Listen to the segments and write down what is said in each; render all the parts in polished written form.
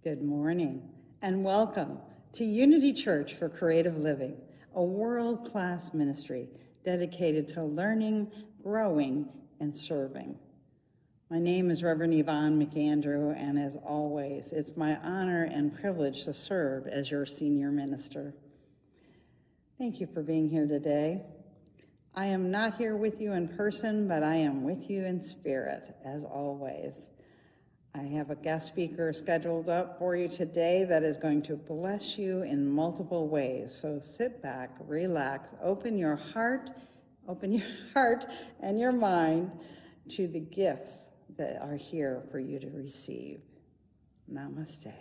Good morning and welcome to Unity Church for Creative Living, a world-class ministry dedicated to learning, growing, and serving. My name is Reverend Yvonne McAndrew, and as always, it's my honor and privilege to serve as your senior minister. Thank you for being here today. I am not here with you in person, but I am with you in spirit, as always. I have a guest speaker scheduled up for you today that is going to bless you in multiple ways. So sit back, relax, open your heart and your mind to the gifts that are here for you to receive. Namaste.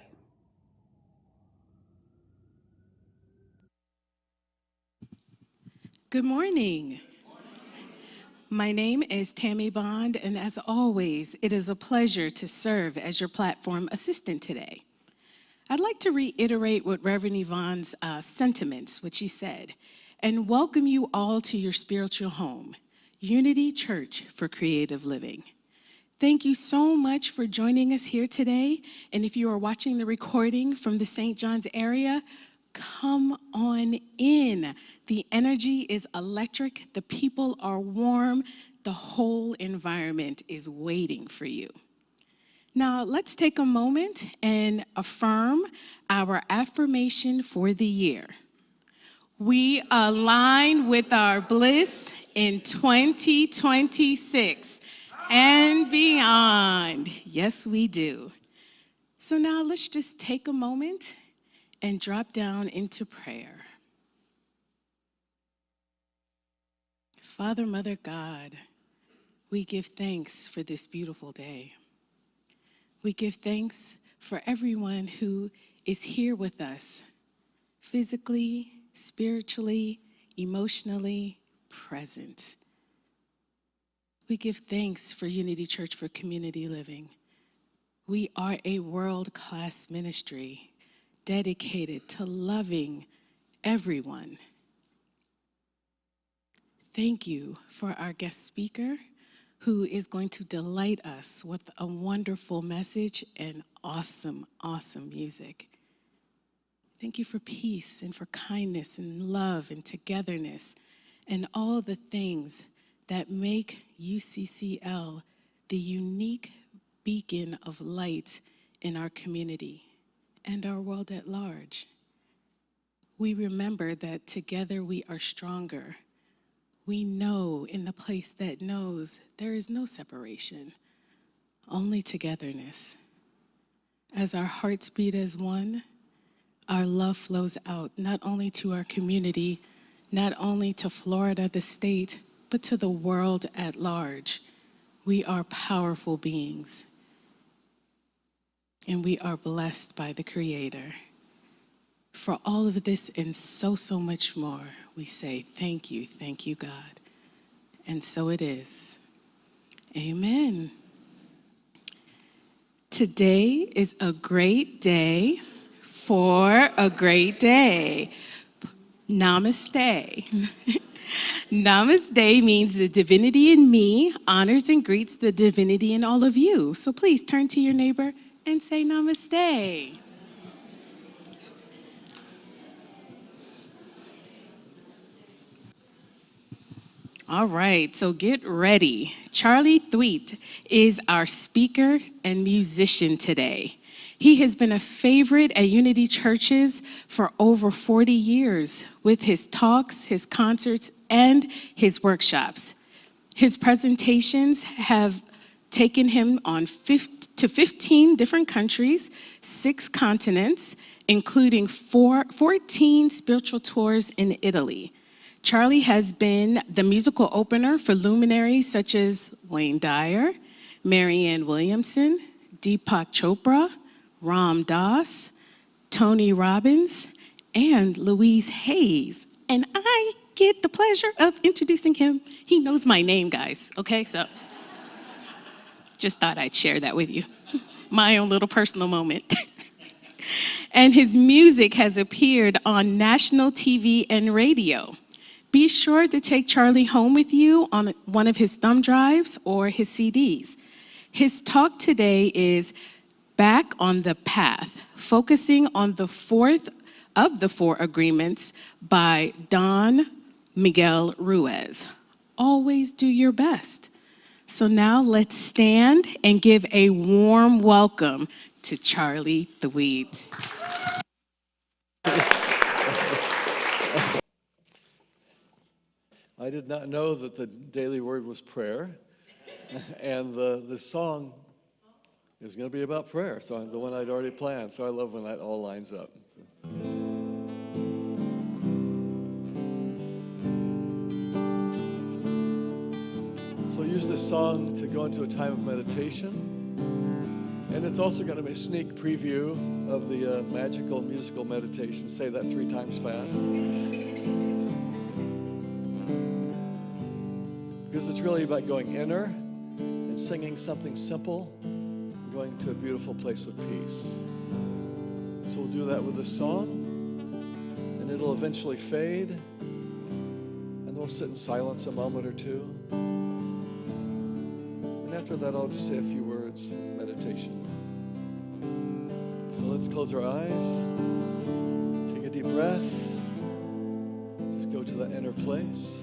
Good morning. My name is Tammy Bond, and as always, it is a pleasure to serve as your platform assistant today. I'd like to reiterate what Reverend Yvonne's sentiments, which she said, and welcome you all to your spiritual home, Unity Church for Creative Living. Thank you so much for joining us here today, and if you are watching the recording from the St. John's area, come on in. The energy is electric, the people are warm, the whole environment is waiting for you. Now, let's take a moment and affirm our affirmation for the year. We align with our bliss in 2026 and beyond. Yes, we do. So now let's just take a moment and drop down into prayer. Father, Mother, God, we give thanks for this beautiful day. We give thanks for everyone who is here with us, physically, spiritually, emotionally present. We give thanks for Unity Church for Community Living. We are a world-class ministry dedicated to loving everyone. Thank you for our guest speaker, who is going to delight us with a wonderful message and awesome, awesome music. Thank you for peace and for kindness and love and togetherness and all the things that make UCCL the unique beacon of light in our community and our world at large. We remember that together we are stronger. We know in the place that knows there is no separation, only togetherness. As our hearts beat as one, our love flows out not only to our community, not only to Florida, the state, but to the world at large. We are powerful beings, and we are blessed by the Creator. For all of this and so much more, we say thank you, God. And so it is. Amen. Today is a great day for a great day. Namaste. Namaste means the divinity in me honors and greets the divinity in all of you. So please turn to your neighbor and say namaste. All right, so get ready. Charley Thweatt is our speaker and musician today. He has been a favorite at Unity Churches for over 40 years with his talks, his concerts, and his workshops. His presentations have taken him on 15 different countries, 6 continents, including 14 spiritual tours in Italy. Charley has been the musical opener for luminaries such as Wayne Dyer, Marianne Williamson, Deepak Chopra, Ram Dass, Tony Robbins, and Louise Hayes. And I get the pleasure of introducing him. He knows my name, guys, okay? So just thought I'd share that with you. My own little personal moment. And his music has appeared on national TV and radio. Be sure to take Charley home with you on one of his thumb drives or his CDs. His talk today is Back on the Path, focusing on the fourth of the four agreements by Don Miguel Ruiz. Always do your best. So now let's stand and give a warm welcome to Charley Thweatt. I did not know that the daily word was prayer, and the song is going to be about prayer, so the one I'd already planned, so I love when that all lines up. So I'll use this song to go into a time of meditation, and it's also going to be a sneak preview of the magical musical meditation. Say that 3 times fast. Because it's really about going inner and singing something simple and going to a beautiful place of peace. So we'll do that with this song, and it'll eventually fade, and we'll sit in silence a moment or two. And after that, I'll just say a few words of meditation. So let's close our eyes, take a deep breath, just go to that inner place.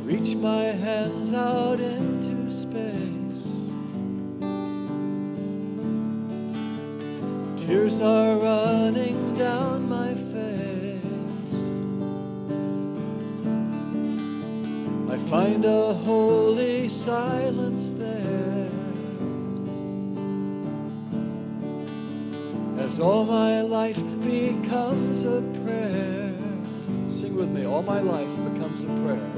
Reach my hands out into space. Tears are running down my face. I find a holy silence there, as all my life becomes a prayer. Sing with me, all my life becomes a prayer.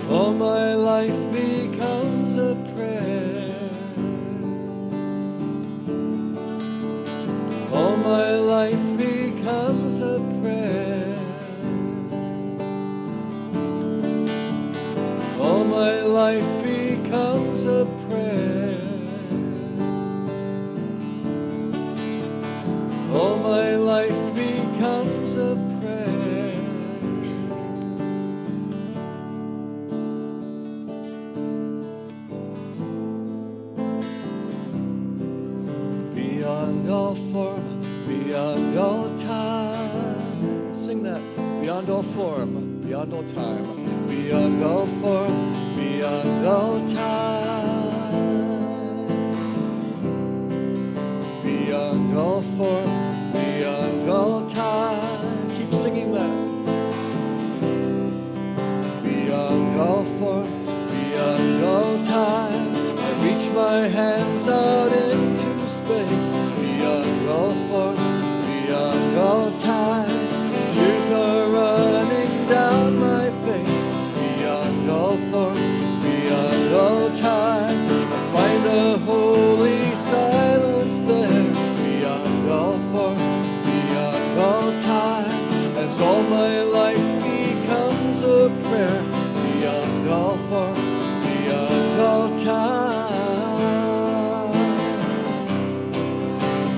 All my life becomes a prayer. All my life becomes a prayer. All my life becomes a prayer. All my life becomes a prayer. Beyond all form, beyond all time. Sing that. Beyond all form, beyond all time. Beyond all form, beyond all time. Beyond all form, beyond all time. Keep singing that. Beyond all form, beyond all time. I reach my hands out into space. Beyond all form, beyond all time. Tears are running down my face. Beyond all form, beyond all time. I find a holy silence there. Beyond all form, beyond all time. As all my life becomes a prayer. Beyond all form, beyond all time.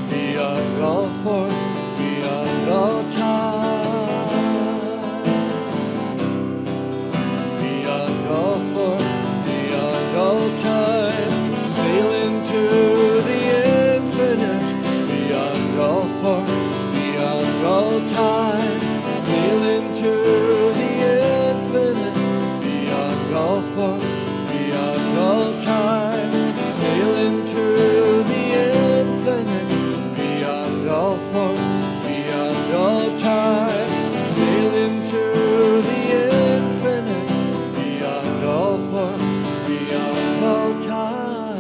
Beyond all form, beyond all time. Beyond all form, beyond all time. Sail into the infinite. Beyond all form, beyond all time. Sail into the infinite. Beyond all form, beyond all time. Sail into the infinite. Beyond all form, beyond all time. Sail into the infinite. Beyond all form, beyond all time.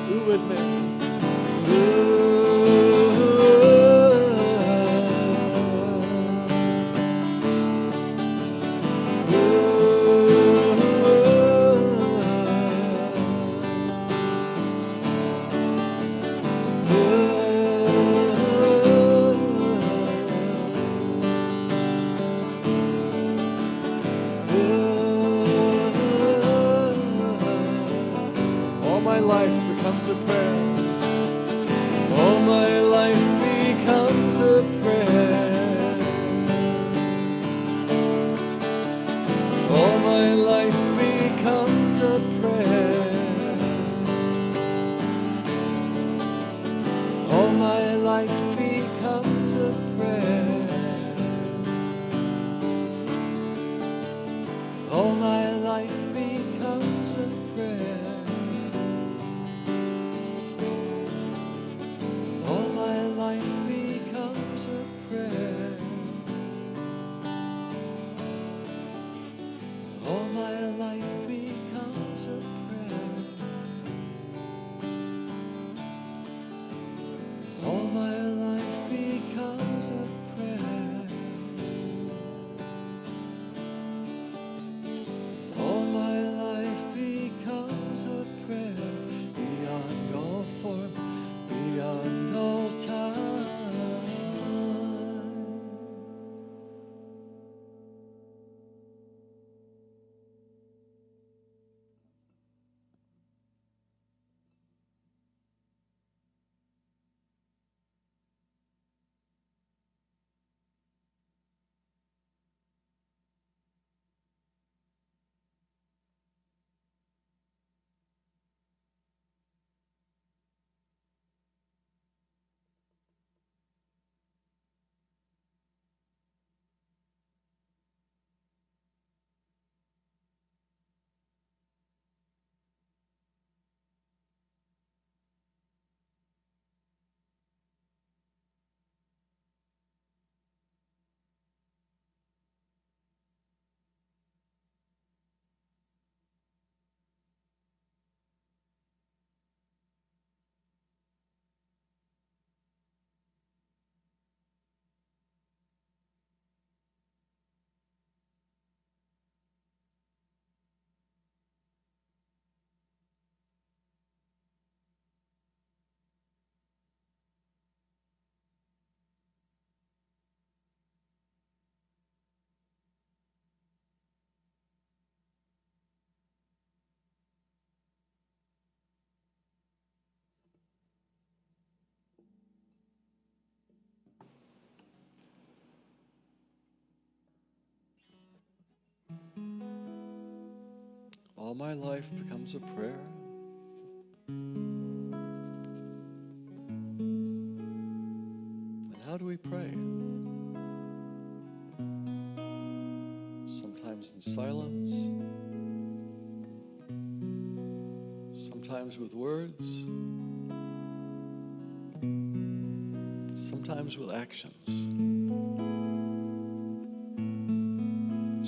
Who with me? Ooh. becomes a prayer. All my life becomes a prayer. All my life becomes a prayer. All my life becomes a prayer. All my life becomes a prayer. All my life becomes a prayer. All my life becomes a prayer. All my life becomes a prayer. All my life becomes a prayer. Beyond all form, beyond all time. All my life becomes a prayer. And how do we pray? Sometimes in silence, sometimes with words, sometimes with actions.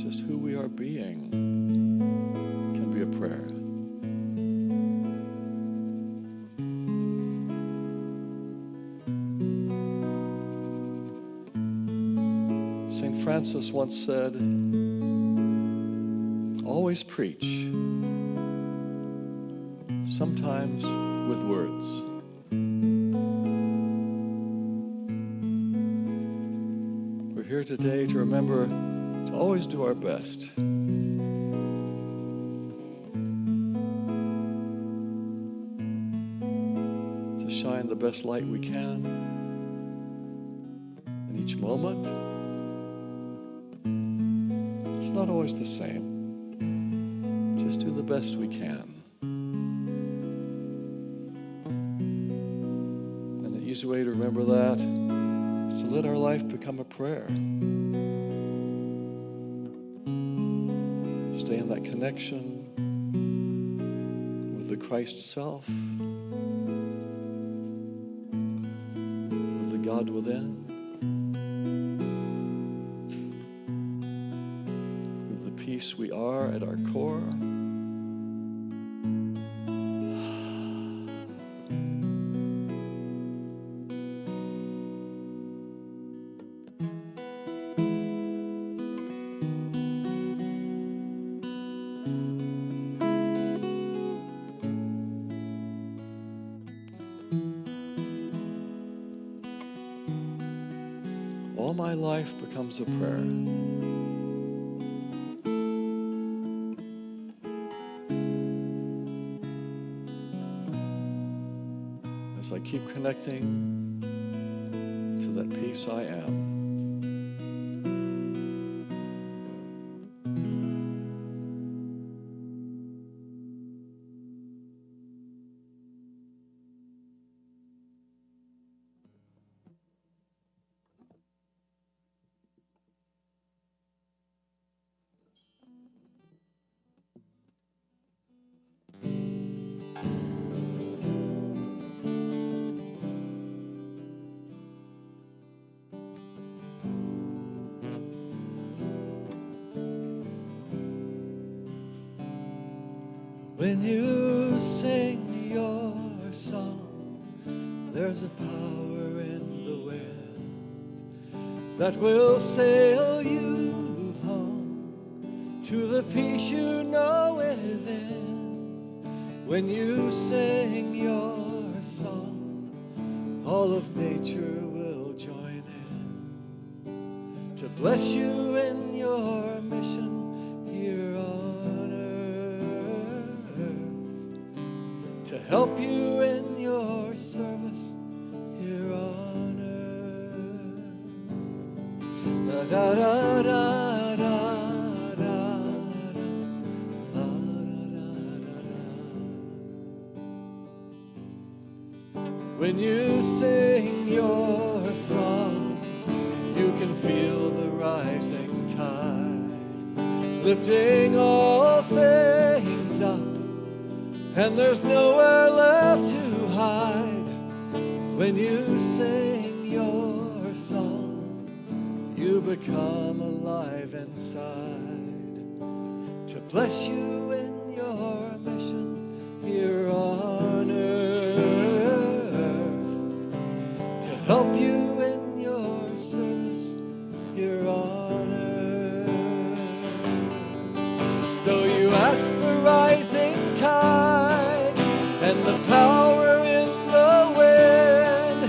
Just who we are being can be a prayer. St. Francis once said, always preach, sometimes with words. We're here today to remember to always do our best. To shine the best light we can in each moment. It's not always the same. Just do the best we can. And the easy way to remember that is to let our life become a prayer. Stay in that connection with the Christ self, with the God within, with the peace we are at our core. All my life becomes a prayer. as I keep connecting to that peace I am. When you sing your song, there's a power in the wind that will sail you home to the peace you know within. When you sing your song, all of nature will join in to bless you in your mission here on earth, to help you in your service here on earth. Da da da da da da. When you sing your song, you can feel the rising tide, lifting all things up, and there's nowhere left to hide. When you sing your song, you become alive inside to bless you in your mission here on earth, to help you in your service here on earth. So you ask the rising tide and the power in the wind,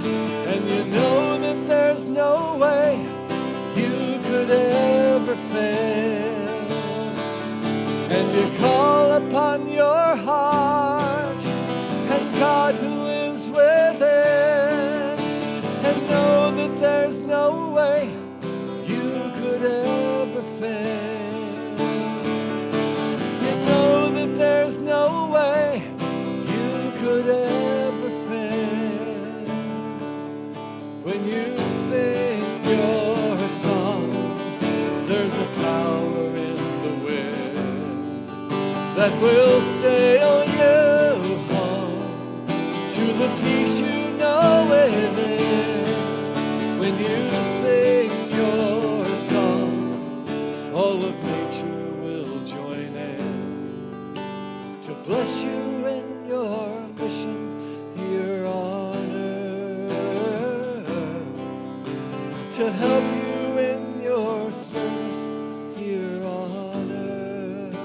and you know that there's no way you could ever fail, and you call upon your heart and God who lives within, and know that there's no way you could ever fail. You know that there's no way you could ever fail. When you sing your song, there's a power in the wind that will sail you home to the peace you know within. When you sing your song, all of nature will join in to bless you in your mission here on earth, to help you in your service here on earth.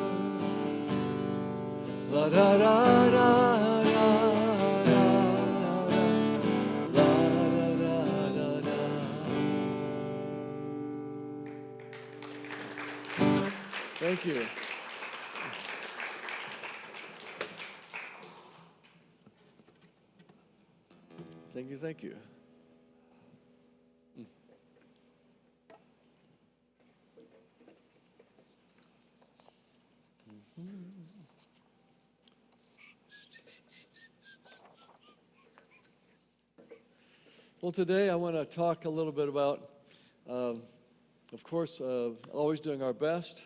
La da da da da da da da da da. Thank you. Thank you, thank you. Well, today I want to talk a little bit about, of course, always doing our best,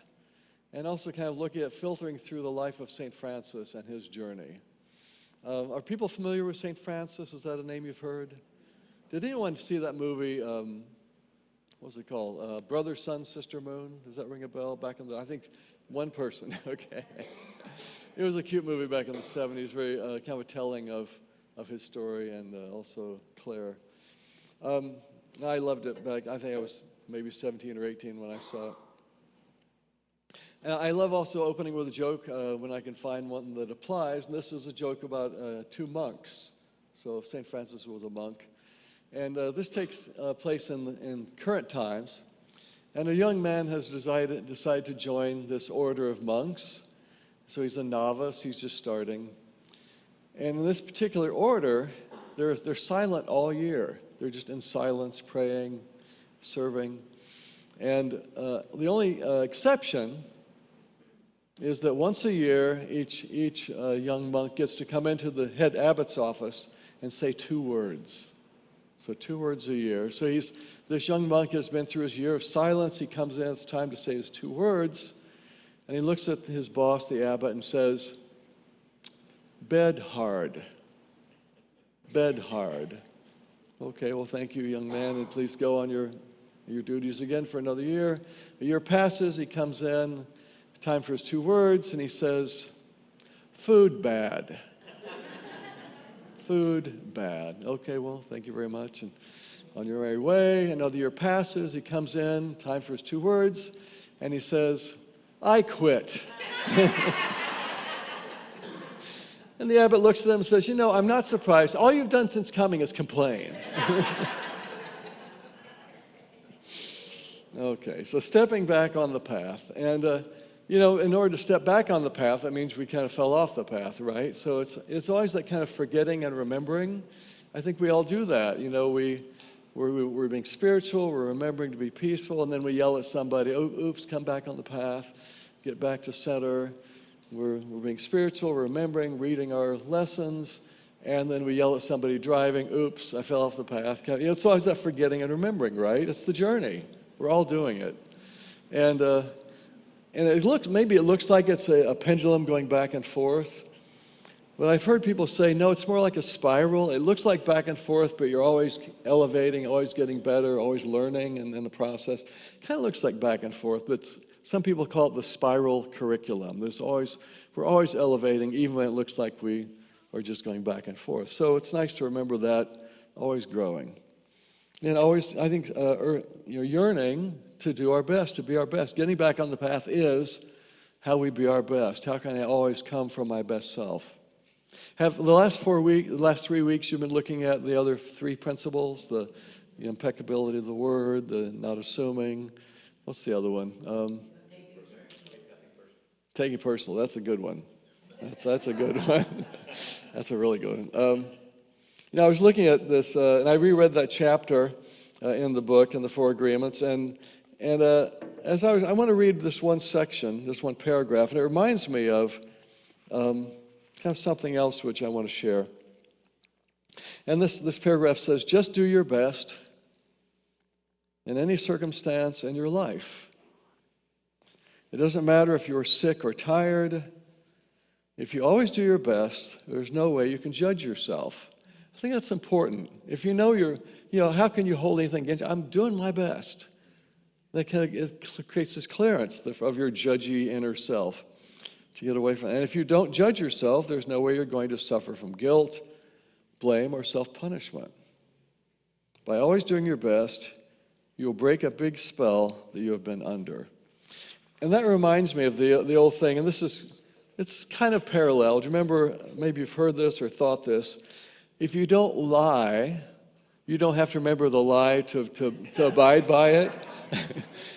and also kind of looking at filtering through the life of St. Francis and his journey. Are people familiar with St. Francis? Is that a name you've heard? Did anyone see that movie, what's it called? Brother, Sun, Sister, Moon? Does that ring a bell? Back in the, I think one person, okay. It was a cute movie back in the 70s, very kind of a telling of his story, and also Claire. I loved it back, I think I was maybe 17 or 18 when I saw it. And I love also opening with a joke when I can find one that applies, and this is a joke about two monks. So St. Francis was a monk. And this takes place in current times, and a young man has decided to join this order of monks. So he's a novice, he's just starting. And in this particular order, they're silent all year. They're just in silence, praying, serving. And the only exception is that once a year, each young monk gets to come into the head abbot's office and say 2 words. So 2 words a year. So this young monk has been through his year of silence. He comes in, it's time to say his 2 words. And he looks at his boss, the abbot, and says, "Bed hard. Bed hard." Okay, well, thank you, young man, and please go on your duties again for another year. A year passes, he comes in, time for his 2 words, and he says, "Food bad." Food bad. Okay, well, thank you very much, and on your merry way. Another year passes, he comes in, time for his 2 words, and he says, "I quit." And the abbot looks at them and says, "I'm not surprised. All you've done since coming is complain." Okay, so stepping back on the path. And, in order to step back on the path, that means we kind of fell off the path, right? So it's always that kind of forgetting and remembering. I think we all do that. We're being spiritual, we're remembering to be peaceful, and then we yell at somebody, "Oh, oops, come back on the path, get back to center." We're being spiritual, we're remembering, reading our lessons, and then we yell at somebody driving, "Oops, I fell off the path." It's always that forgetting and remembering, right? It's the journey. We're all doing it. And maybe it looks like it's a pendulum going back and forth, but I've heard people say, no, it's more like a spiral. It looks like back and forth, but you're always elevating, always getting better, always learning in the process. It kind of looks like back and forth, but some people call it the spiral curriculum. We're always elevating, even when it looks like we are just going back and forth. So it's nice to remember that, always growing. And always, I think, yearning to do our best, to be our best. Getting back on the path is how we be our best. How can I always come from my best self? Have the last 3 weeks, you've been looking at the other 3 principles, the impeccability of the word, the not assuming. What's the other one? Taking personal. That's a good one. That's a good one. That's a really good one. I was looking at this, and I reread that chapter in the book, in the 4 Agreements, and I want to read this one section, this one paragraph, and it reminds me of kind of something else which I want to share. And this paragraph says, "Just do your best in any circumstance in your life. It doesn't matter if you're sick or tired. If you always do your best, there's no way you can judge yourself." I think that's important. If you know how can you hold anything against you? I'm doing my best. That it creates this clearance of your judgy inner self to get away from it. And if you don't judge yourself, there's no way you're going to suffer from guilt, blame, or self-punishment. By always doing your best, you'll break a big spell that you have been under. And that reminds me of the old thing, and it's kind of parallel. Do you remember, maybe you've heard this or thought this, if you don't lie, you don't have to remember the lie to abide by it.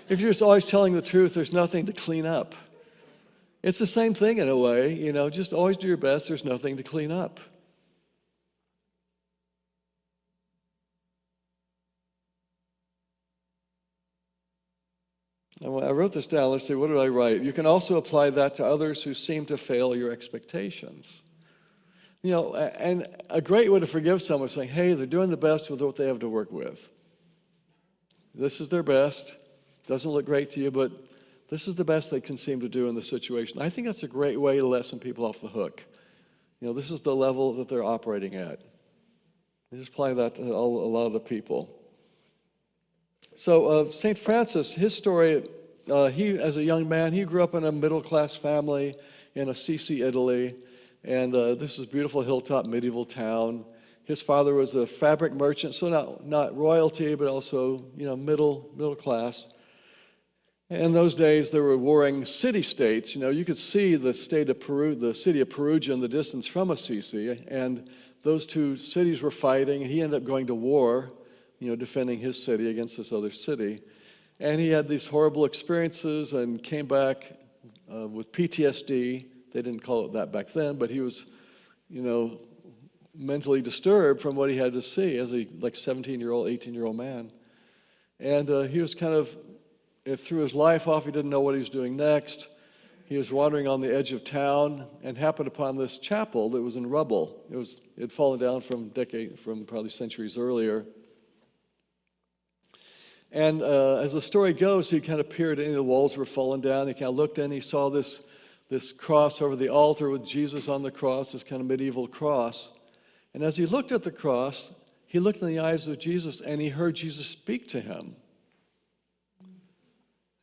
If you're just always telling the truth, there's nothing to clean up. It's the same thing in a way, just always do your best, there's nothing to clean up. I wrote this down. Let's see, what did I write? You can also apply that to others who seem to fail your expectations. And a great way to forgive someone is saying, hey, they're doing the best with what they have to work with. This is their best. Doesn't look great to you, but this is the best they can seem to do in the situation. I think that's a great way to let some people off the hook. This is the level that they're operating at. You just apply that to a lot of the people. So St. Francis, his story, he, as a young man, he grew up in a middle-class family in Assisi, Italy. And this is a beautiful hilltop medieval town. His father was a fabric merchant, so not royalty, but also middle class. And in those days, there were warring city-states. You could see the state of Peru, the city of Perugia in the distance from Assisi, and those 2 cities were fighting. And he ended up going to war, defending his city against this other city. And he had these horrible experiences and came back with PTSD. They didn't call it that back then, but he was, mentally disturbed from what he had to see as a 17-year-old, 18-year-old man. And he was kind of, it threw his life off. He didn't know what he was doing next. He was wandering on the edge of town and happened upon this chapel that was in rubble. It had fallen down from probably centuries earlier. And as the story goes, he kind of peered in, the walls were falling down. He kind of looked in, he saw this cross over the altar with Jesus on the cross, this kind of medieval cross. And as he looked at the cross, he looked in the eyes of Jesus and he heard Jesus speak to him.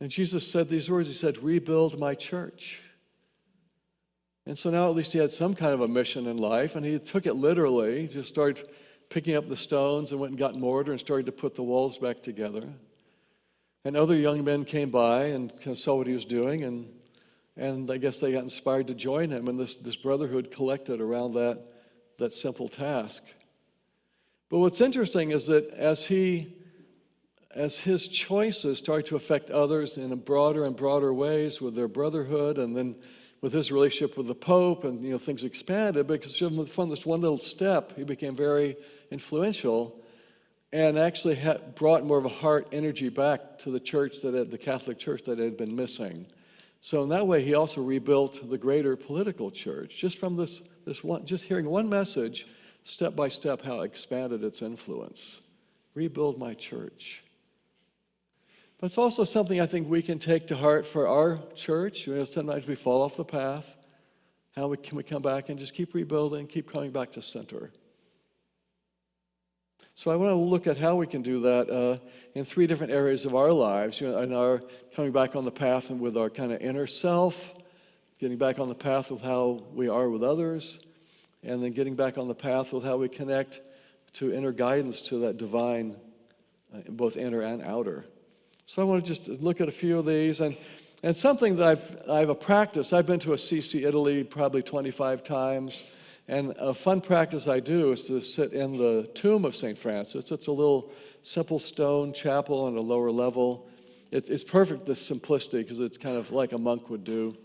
And Jesus said these words, he said, "Rebuild my church." And so now at least he had some kind of a mission in life, and he took it literally. He just started picking up the stones and went and got mortar and started to put the walls back together. And other young men came by and kind of saw what he was doing, and I guess they got inspired to join him, and this brotherhood collected around that simple task. But what's interesting is that as his choices started to affect others in broader and broader ways with their brotherhood, and then with his relationship with the Pope, and things expanded because from this one little step, he became very influential, and actually brought more of a heart energy back to the church the Catholic Church that had been missing. So in that way, he also rebuilt the greater political church just from this one, just hearing one message, step by step, how it expanded its influence. Rebuild my church. But it's also something I think we can take to heart for our church. Sometimes we fall off the path. How can we come back and just keep rebuilding, keep coming back to center? So I want to look at how we can do that in three different areas of our lives. In our coming back on the path and with our kind of inner self, getting back on the path with how we are with others, and then getting back on the path with how we connect to inner guidance, to that divine, both inner and outer. So I want to just look at a few of these, and something that I have a practice. I've been to Assisi, Italy, probably 25 times, and a fun practice I do is to sit in the tomb of St. Francis. It's a little simple stone chapel on a lower level. It's perfect, this simplicity, because it's kind of like a monk would do.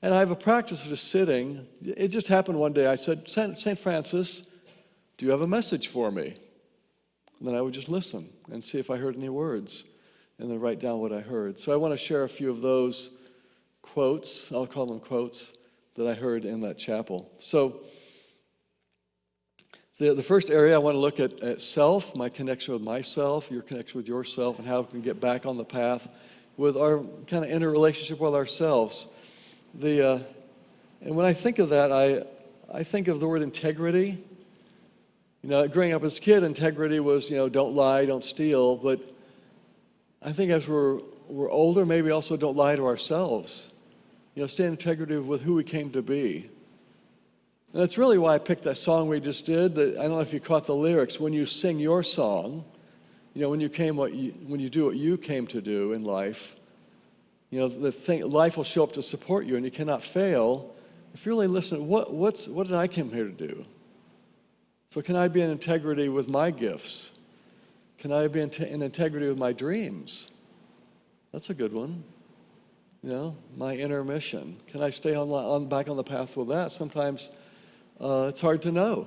And I have a practice of just sitting. It just happened one day. I said, "St. Francis, do you have a message for me?" And then I would just listen and see if I heard any words, and then write down what I heard. So I want to share a few of those quotes, I'll call them quotes, that I heard in that chapel. So the first area I want to look at self, my connection with myself, your connection with yourself, and how we can get back on the path with our kind of inner relationship with ourselves. And when I think of that, I think of the word integrity. Growing up as a kid, integrity was, don't lie, don't steal, but I think as we're older, maybe also don't lie to ourselves. Stay in integrity with who we came to be. And that's really why I picked that song we just did. I don't know if you caught the lyrics. When you sing your song, when you do what you came to do in life, life will show up to support you, and you cannot fail if you really listen. What did I come here to do? So can I be in integrity with my gifts? Can I be in integrity with my dreams? That's a good one. My inner mission. Can I stay back on the path with that? Sometimes it's hard to know,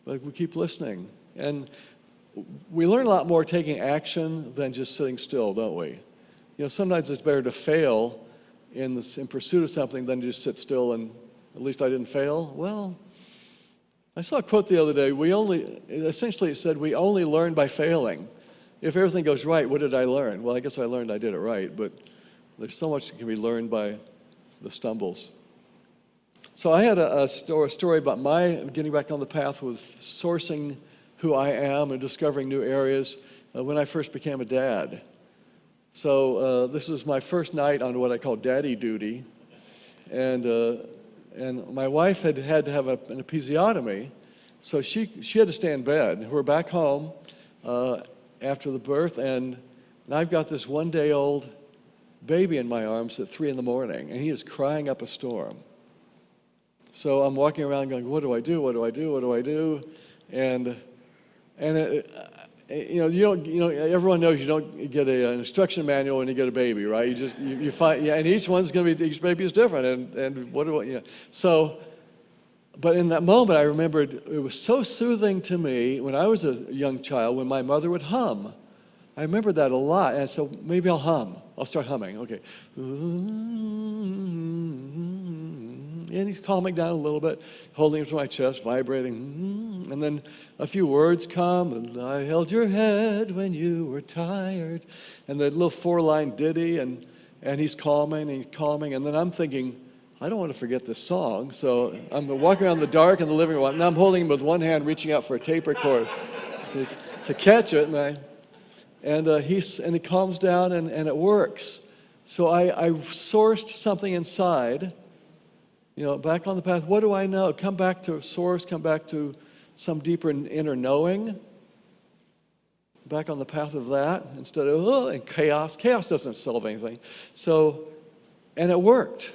but we keep listening. And we learn a lot more taking action than just sitting still, don't we? Sometimes it's better to fail in pursuit of something than just sit still and at least I didn't fail. Well, I saw a quote the other day. Essentially it said, we only learn by failing. If everything goes right, what did I learn? Well, I guess I learned I did it right, but there's so much that can be learned by the stumbles. So I had a story about my getting back on the path with sourcing who I am and discovering new areas when I first became a dad. So this was my first night on what I call daddy duty, and my wife had to have an episiotomy, so she had to stay in bed. We're back home after the birth, and I've got this one-day-old baby in my arms at 3 a.m, and he is crying up a storm. So I'm walking around going, what do I do? What do I do? What do I do? And everyone knows you don't get an instruction manual when you get a baby, right? You find, and each baby is different, and what do I, So But in that moment, I remembered it was so soothing to me when I was a young child when my mother would hum. I remember that a lot, and so maybe I'll hum. I'll start humming, okay. And he's calming down a little bit, holding him to my chest, vibrating. And then a few words come, and I held your head when you were tired. And the little 4-line ditty, and he's calming, and then I'm thinking, I don't want to forget this song, so I'm walking around in the dark in the living room, and I'm holding him with one hand, reaching out for a tape recorder to catch it, and he calms down, and it works. So I sourced something inside, back on the path. What do I know? Come back to source, come back to some deeper inner knowing. Back on the path of that instead of and chaos. Chaos doesn't solve anything. And it worked.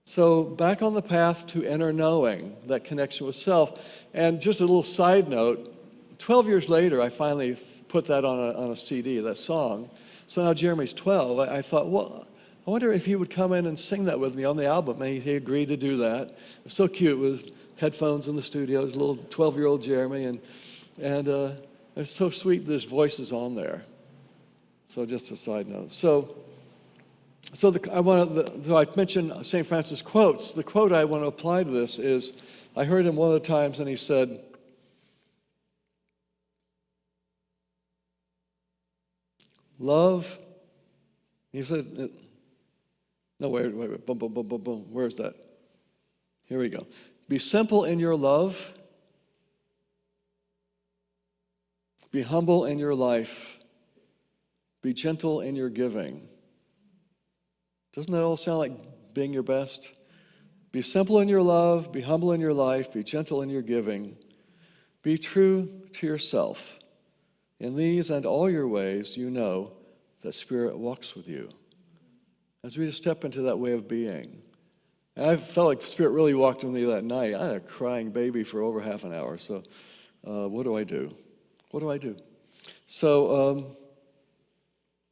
So back on the path to inner knowing, that connection with self. And just a little side note, 12 years later, I finally put that on a CD, that song. So now Jeremy's 12. I thought, well, I wonder if he would come in and sing that with me on the album. And he agreed to do that. It was so cute with headphones in the studio. It was a little 12-year-old Jeremy. And it's so sweet that his voice is on there. So just a side note. I mentioned St. Francis quotes. The quote I want to apply to this is, I heard him one of the times, and he said, love, he said, no, wait, boom, boom, boom, boom, boom. Where's that? Here we go. Be simple in your love. Be humble in your life. Be gentle in your giving. Doesn't that all sound like being your best? Be simple in your love, be humble in your life, be gentle in your giving. Be true to yourself. In these and all your ways, you know that Spirit walks with you. As we just step into that way of being. And I felt like Spirit really walked with me that night. I had a crying baby for over half an hour, so what do I do? What do I do? So,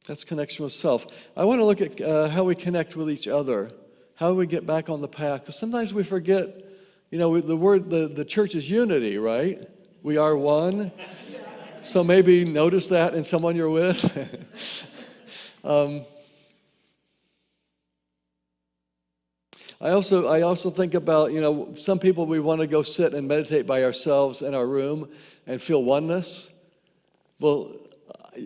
that's connection with self. I want to look at how we connect with each other, how we get back on the path. Because sometimes we forget, the church is unity, right? We are one. So maybe notice that in someone you're with. I also think about, some people we want to go sit and meditate by ourselves in our room and feel oneness. Well,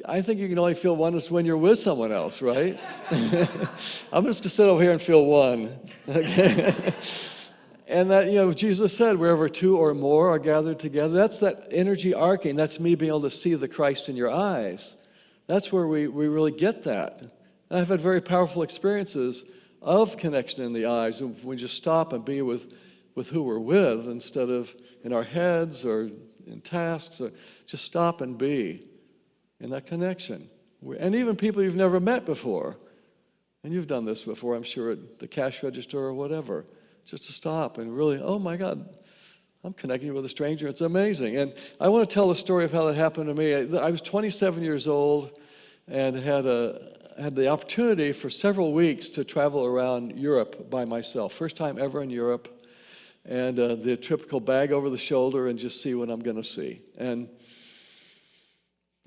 I think you can only feel oneness when you're with someone else, right? I'm just going to sit over here and feel one. Okay? And that, Jesus said, wherever two or more are gathered together, that's that energy arcing. That's me being able to see the Christ in your eyes. That's where we really get that. And I've had very powerful experiences of connection in the eyes. And we just stop and be with who we're with instead of in our heads or in tasks. Or just stop and be in that connection. And even people you've never met before. And you've done this before, I'm sure, at the cash register or whatever. Just to stop and really, oh my God, I'm connecting with a stranger. It's amazing. And I want to tell a story of how that happened to me. I was 27 years old and had the opportunity for several weeks to travel around Europe by myself. First time ever in Europe. And the typical bag over the shoulder and just see what I'm going to see. And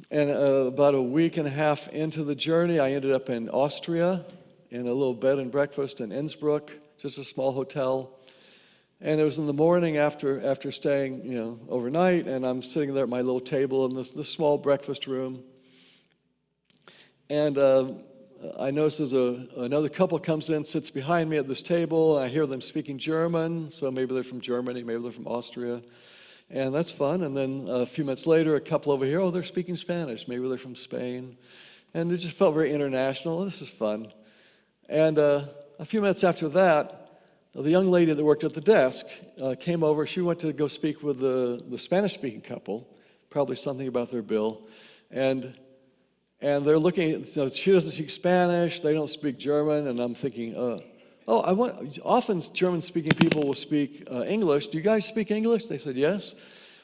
about a week and a half into the journey, I ended up in Austria in a little bed and breakfast in Innsbruck, just a small hotel. And it was in the morning after staying, overnight, and I'm sitting there at my little table in this small breakfast room. And I notice another couple comes in, sits behind me at this table, and I hear them speaking German, so maybe they're from Germany, maybe they're from Austria. And that's fun. And then a few minutes later, a couple over here, they're speaking Spanish. Maybe they're from Spain. And it just felt very international. This is fun. And a few minutes after that, the young lady that worked at the desk came over. She went to go speak with the Spanish-speaking couple, probably something about their bill. And they're looking, she doesn't speak Spanish, they don't speak German, and I'm thinking, often German-speaking people will speak English. Do you guys speak English? They said, yes.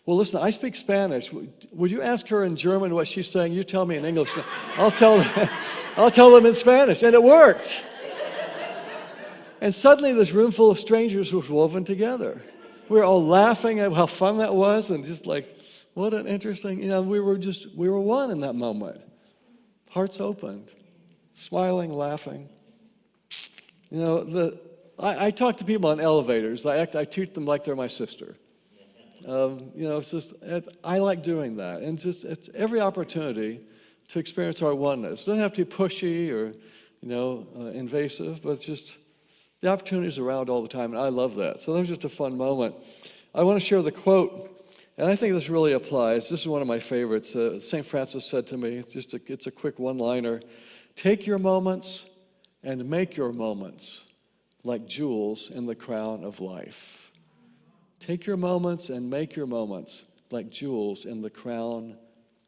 Well, listen, I speak Spanish. Would you ask her in German what she's saying? You tell me in English. I'll tell them in Spanish. And it worked. And suddenly this room full of strangers was woven together. We were all laughing at how fun that was, and just like, what an interesting, we were one in that moment. Hearts opened, smiling, laughing. I talk to people on elevators. I treat them like they're my sister. It's just, I like doing that. And it's every opportunity to experience our oneness. It doesn't have to be pushy or, invasive, but it's just, the opportunity is around all the time, and I love that. So that was just a fun moment. I want to share the quote, and I think this really applies. This is one of my favorites. St. Francis said to me, it's a quick one-liner, "Take your moments and make your moments like jewels in the crown of life." Take your moments and make your moments like jewels in the crown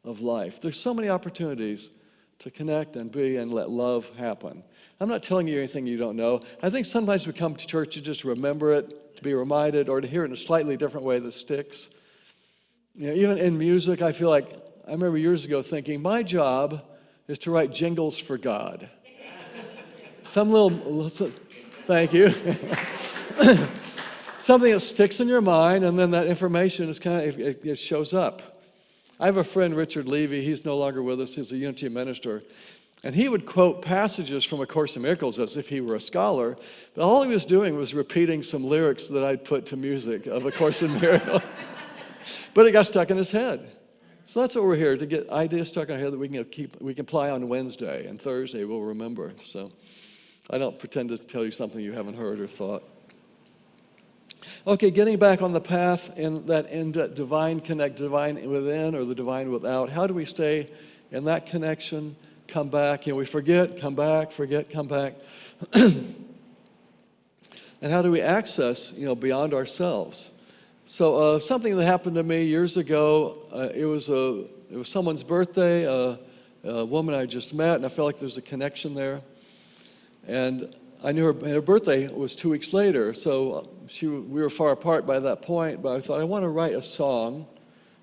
of life. There's so many opportunities to connect and be and let love happen. I'm not telling you anything you don't know. I think sometimes we come to church to just remember it, to be reminded, or to hear it in a slightly different way that sticks. Even in music, I feel like, I remember years ago thinking, my job is to write jingles for God. Thank you. Something that sticks in your mind, and then that information is it shows up. I have a friend, Richard Levy. He's no longer with us. He's a Unity minister. And he would quote passages from A Course in Miracles as if he were a scholar. But all he was doing was repeating some lyrics that I'd put to music of A Course in Miracles. But it got stuck in his head. So that's what we're here, to get ideas stuck in our head that we can apply on Wednesday, and Thursday we'll remember. So I don't pretend to tell you something you haven't heard or thought. Okay, getting back on the path in divine connect, divine within or the divine without. How do we stay in that connection? Come back. We forget, come back, forget, come back. And how do we access, beyond ourselves? So something that happened to me years ago, it was someone's birthday, a woman I just met, and I felt like there's a connection there. And I knew her birthday was 2 weeks later, so we were far apart by that point, but I thought I want to write a song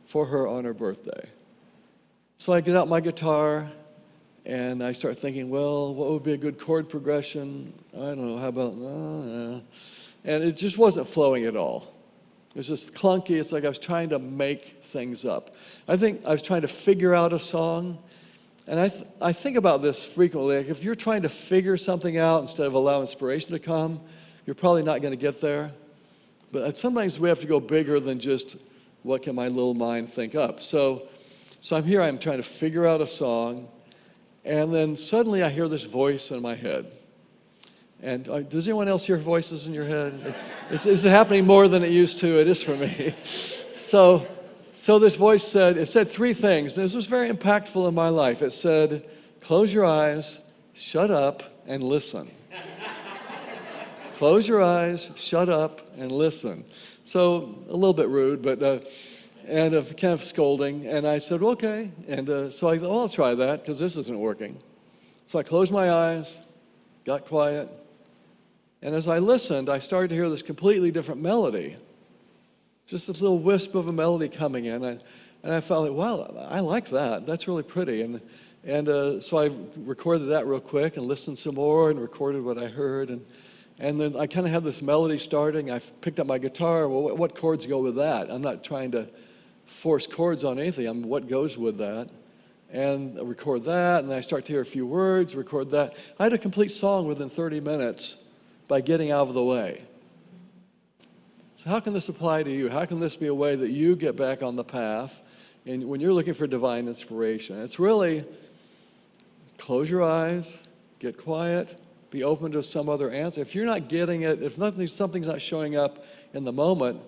for her on her birthday. So I get out my guitar, and I start thinking, well, what would be a good chord progression? I don't know, how about, and it just wasn't flowing at all. It was just clunky. It's like I was trying to make things up. I think I was trying to figure out a song. And I think about this frequently. Like if you're trying to figure something out instead of allow inspiration to come, you're probably not going to get there. But sometimes we have to go bigger than just what can my little mind think up. So I'm trying to figure out a song, and then suddenly I hear this voice in my head. And does anyone else hear voices in your head? Is it happening more than it used to? It is for me. So this voice said 3 things. And this was very impactful in my life. It said, close your eyes, shut up, and listen. Close your eyes, shut up, and listen. So a little bit rude, but kind of scolding. And I said, okay. And so I thought, I'll try that because this isn't working. So I closed my eyes, got quiet. And as I listened, I started to hear this completely different melody. Just this little wisp of a melody coming in. And I felt like, wow, I like that. That's really pretty. And so I recorded that real quick and listened some more and recorded what I heard. And then I kind of had this melody starting. I picked up my guitar. Well, what chords go with that? I'm not trying to force chords on anything. What goes with that? And I record that, and then I start to hear a few words, record that. I had a complete song within 30 minutes by getting out of the way. So how can this apply to you? How can this be a way that you get back on the path and when you're looking for divine inspiration? It's really close your eyes, get quiet, be open to some other answer. If you're not getting it, if something's not showing up in the moment,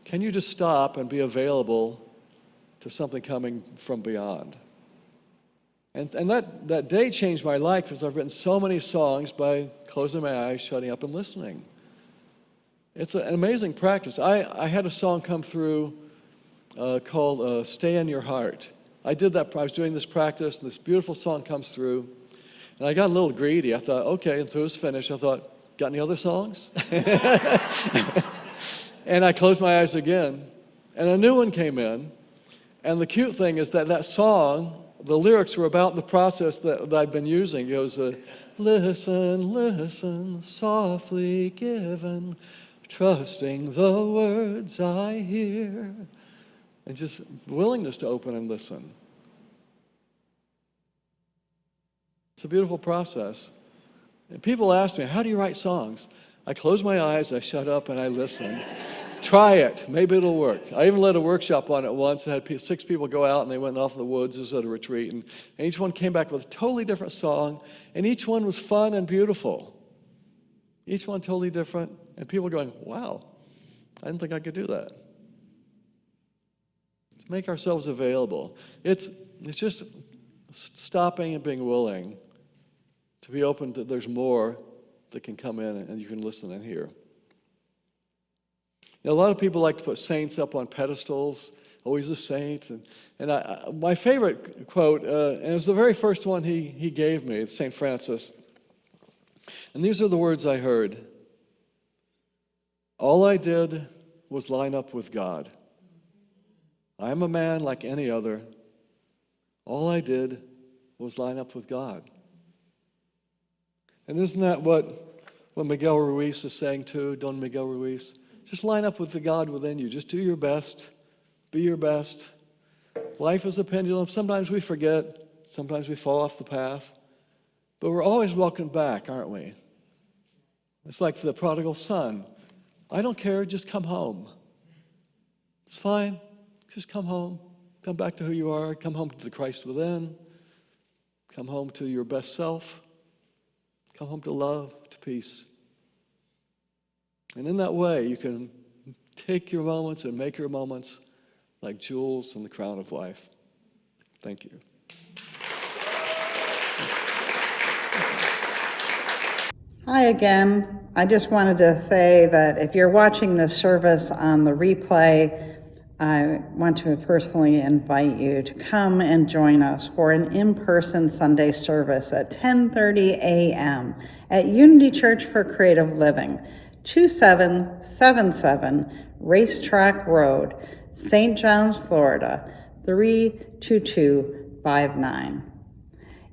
can you just stop and be available to something coming from beyond? And that day changed my life because I've written so many songs by closing my eyes, shutting up, and listening. It's an amazing practice. I had a song come through called Stay in Your Heart. I did that. I was doing this practice, and this beautiful song comes through. And I got a little greedy. I thought, okay, until it was finished, I thought, got any other songs? And I closed my eyes again, and a new one came in. And the cute thing is that song the lyrics were about the process that I've been using. It goes, listen, listen, softly given, trusting the words I hear, and just willingness to open and listen. It's a beautiful process. And people ask me, how do you write songs? I close my eyes, I shut up, and I listen. Try it. Maybe it'll work. I even led a workshop on it once. I had 6 people go out, and they went off in the woods. This was at a retreat. And each one came back with a totally different song, and each one was fun and beautiful. Each one totally different. And people going, wow, I didn't think I could do that. Let's make ourselves available. It's just stopping and being willing to be open to there's more that can come in and you can listen and hear. A lot of people like to put saints up on pedestals, always a saint. And my favorite quote, and it was the very first one he gave me, St. Francis. And these are the words I heard. All I did was line up with God. I am a man like any other. All I did was line up with God. And isn't that what Miguel Ruiz is saying too, Don Miguel Ruiz? Just line up with the God within you. Just do your best. Be your best. Life is a pendulum. Sometimes we forget. Sometimes we fall off the path. But we're always welcomed back, aren't we? It's like the prodigal son. I don't care. Just come home. It's fine. Just come home. Come back to who you are. Come home to the Christ within. Come home to your best self. Come home to love, to peace. And in that way, you can take your moments and make your moments like jewels in the crown of life. Thank you. Hi again. I just wanted to say that if you're watching this service on the replay, I want to personally invite you to come and join us for an in-person Sunday service at 10:30 a.m. at Unity Church for Creative Living, 2777 Racetrack Road, St. John's, Florida, 32259.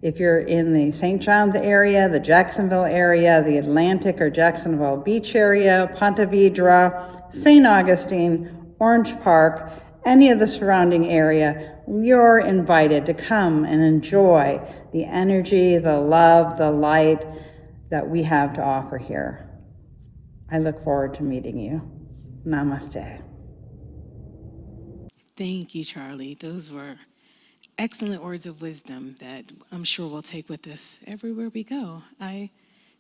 If you're in the St. John's area, the Jacksonville area, the Atlantic or Jacksonville Beach area, Ponte Vedra, St. Augustine, Orange Park, any of the surrounding area, you're invited to come and enjoy the energy, the love, the light that we have to offer here. I look forward to meeting you. Namaste. Thank you, Charlie. Those were excellent words of wisdom that I'm sure we'll take with us everywhere we go. I,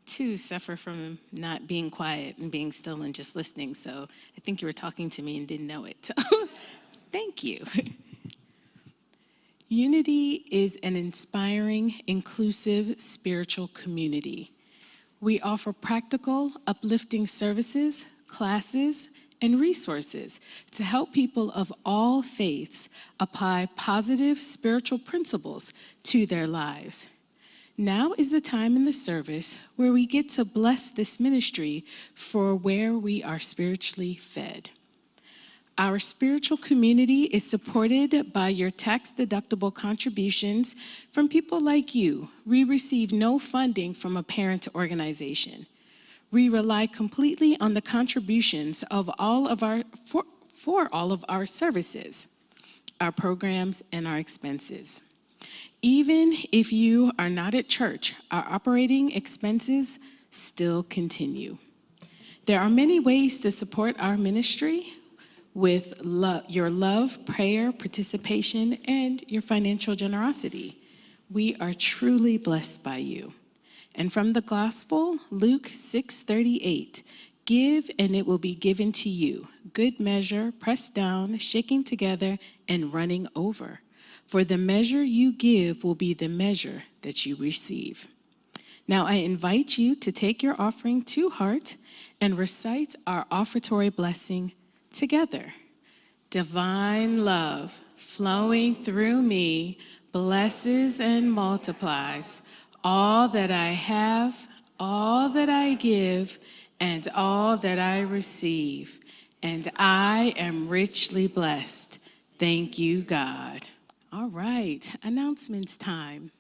too, suffer from not being quiet and being still and just listening, so I think you were talking to me and didn't know it. So thank you. Unity is an inspiring, inclusive, spiritual community. We offer practical, uplifting services, classes, and resources to help people of all faiths apply positive spiritual principles to their lives. Now is the time in the service where we get to bless this ministry for where we are spiritually fed. Our spiritual community is supported by your tax-deductible contributions from people like you. We receive no funding from a parent organization. We rely completely on the contributions of all of our for all of our services, our programs, and our expenses. Even if you are not at church, our operating expenses still continue. There are many ways to support our ministry with your love, prayer, participation, and your financial generosity. We are truly blessed by you. And from the gospel, Luke 6:38, give and it will be given to you, good measure, pressed down, shaking together, and running over. For the measure you give will be the measure that you receive. Now I invite you to take your offering to heart and recite our offertory blessing together. Divine love flowing through me blesses and multiplies all that I have, all that I give, and all that I receive. And I am richly blessed. Thank you, God. All right, announcements time.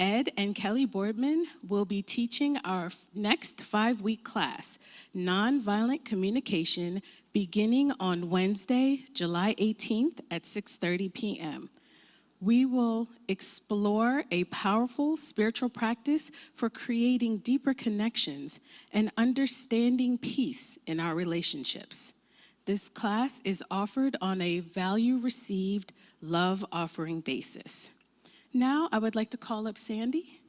Ed and Kelly Boardman will be teaching our next 5-week class, Nonviolent Communication, beginning on Wednesday, July 18th at 6:30 p.m. We will explore a powerful spiritual practice for creating deeper connections and understanding peace in our relationships. This class is offered on a value-received, love-offering basis. Now, I would like to call up Sandy.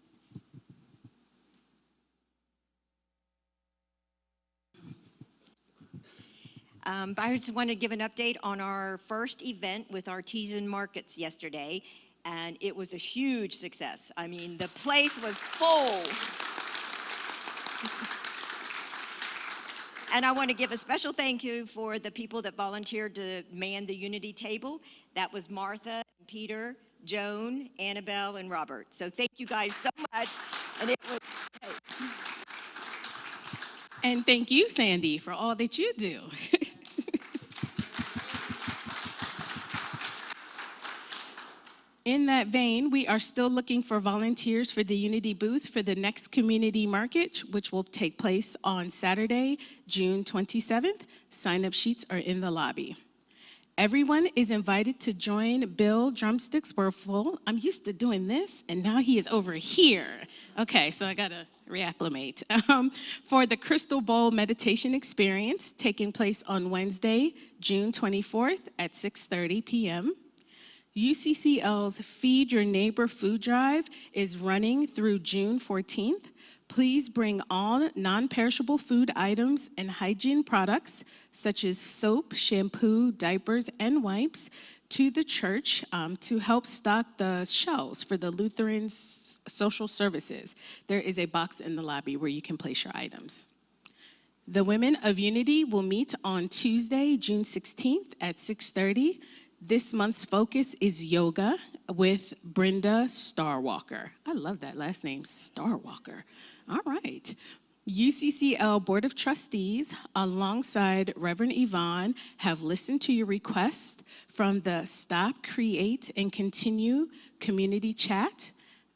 I just want to give an update on our first event with Artesian Markets yesterday, and it was a huge success. I mean, the place was full. And I want to give a special thank you for the people that volunteered to man the Unity table. That was Martha, Peter, Joan, Annabelle, and Robert. So thank you guys so much. And it was great. And thank you, Sandy, for all that you do. In that vein, we are still looking for volunteers for the Unity booth for the next community market, which will take place on Saturday, June 27th. Sign-up sheets are in the lobby. Everyone is invited to join Bill Drumsticks Worthful. I'm used to doing this, and now he is over here. Okay, so I gotta reacclimate. For the Crystal Bowl Meditation Experience taking place on Wednesday, June 24th at 6:30 p.m. UCCL's Feed Your Neighbor food drive is running through June 14th. Please bring all non-perishable food items and hygiene products, such as soap, shampoo, diapers, and wipes, to the church to help stock the shelves for the Lutheran social services. There is a box in the lobby where you can place your items. The Women of Unity will meet on Tuesday, June 16th at 6:30. This month's focus is yoga with Brenda Starwalker. I love that last name, Starwalker. All right. UCCL Board of Trustees, alongside Reverend Yvonne, have listened to your request from the Stop, Create, and Continue community chat.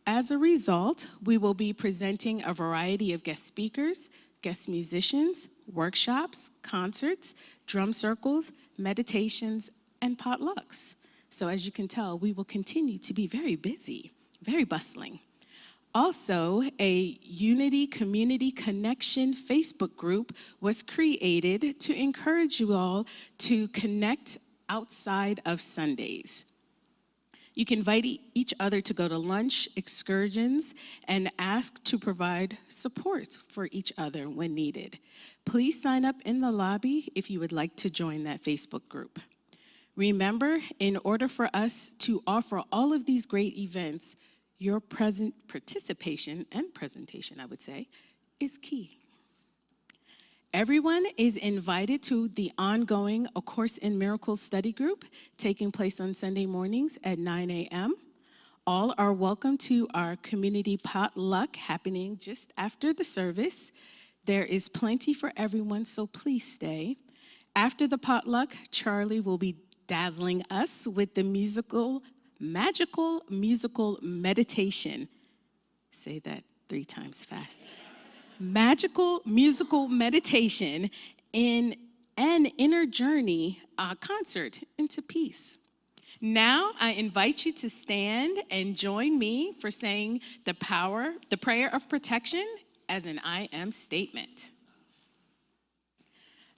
As a result, we will be presenting a variety of guest speakers, guest musicians, workshops, concerts, drum circles, meditations, and potlucks. So as you can tell, we will continue to be very busy, very bustling. Also, a Unity Community Connection Facebook group was created to encourage you all to connect outside of Sundays. You can invite each other to go to lunch, excursions, and ask to provide support for each other when needed. Please sign up in the lobby if you would like to join that Facebook group. Remember, in order for us to offer all of these great events, your present participation and presentation, I would say, is key. Everyone is invited to the ongoing A Course in Miracles study group taking place on Sunday mornings at 9 a.m. All are welcome to our community potluck happening just after the service. There is plenty for everyone, so please stay. After the potluck, Charlie will be dazzling us with the magical musical meditation. Say that 3 times fast. Magical musical meditation in an inner journey concert into peace. Now I invite you to stand and join me for saying the prayer of protection as an I am statement.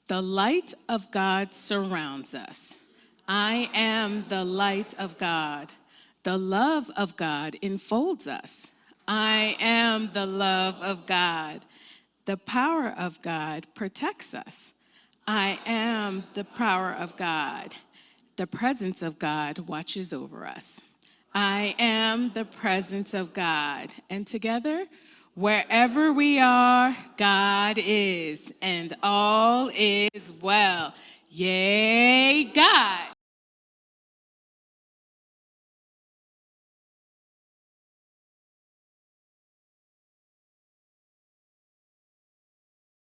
The light of God surrounds us. I am the light of God. The love of God enfolds us. I am the love of God. The power of God protects us. I am the power of God. The presence of God watches over us. I am the presence of God. And together, wherever we are, God is, and all is well. Yay, God.